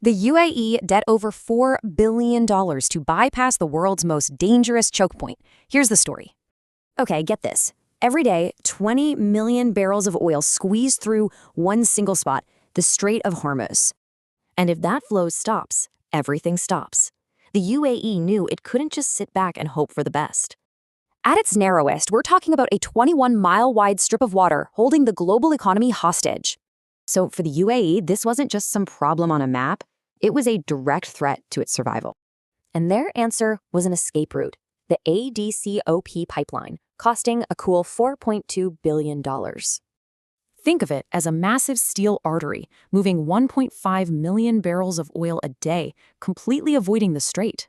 The UAE debt over $4 billion to bypass the world's most dangerous choke point. Here's the story. Okay, get this. Every day, 20 million barrels of oil squeeze through one single spot, the Strait of Hormuz. And if that flow stops, everything stops. The UAE knew it couldn't just sit back and hope for the best. At its narrowest, we're talking about a 21-mile-wide strip of water holding the global economy hostage. So for the UAE, this wasn't just some problem on a map, it was a direct threat to its survival. And their answer was an escape route, the ADCOP pipeline, costing a cool $4.2 billion. Think of it as a massive steel artery, moving 1.5 million barrels of oil a day, completely avoiding the strait.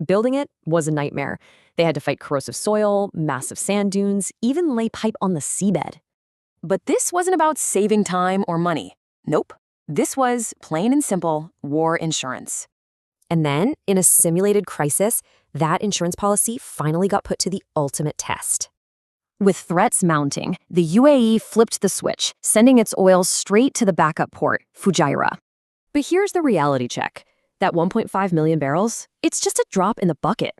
Building it was a nightmare. They had to fight corrosive soil, massive sand dunes, even lay pipe on the seabed. But this wasn't about saving time or money. Nope. This was, plain and simple, war insurance. And then, in a simulated crisis, that insurance policy finally got put to the ultimate test. With threats mounting, the UAE flipped the switch, sending its oil straight to the backup port, Fujairah. But here's the reality check. That 1.5 million barrels, it's just a drop in the bucket.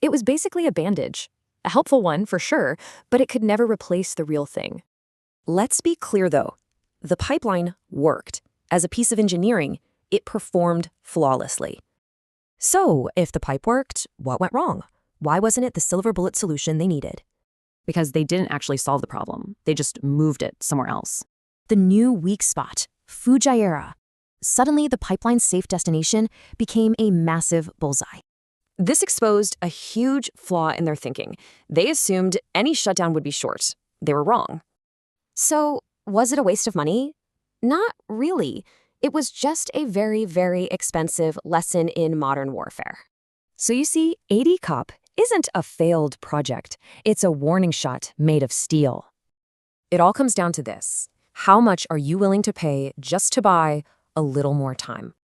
It was basically a bandage. A helpful one, for sure, but it could never replace the real thing. Let's be clear, though. The pipeline worked. As a piece of engineering, it performed flawlessly. So, if the pipe worked, what went wrong? Why wasn't it the silver bullet solution they needed? Because they didn't actually solve the problem. They just moved it somewhere else. The new weak spot, Fujairah. Suddenly, the pipeline's safe destination became a massive bullseye. This exposed a huge flaw in their thinking. They assumed any shutdown would be short. They were wrong. So, was it a waste of money? Not really. It was just a very, very expensive lesson in modern warfare. So you see, ADCOP isn't a failed project. It's a warning shot made of steel. It all comes down to this. How much are you willing to pay just to buy a little more time?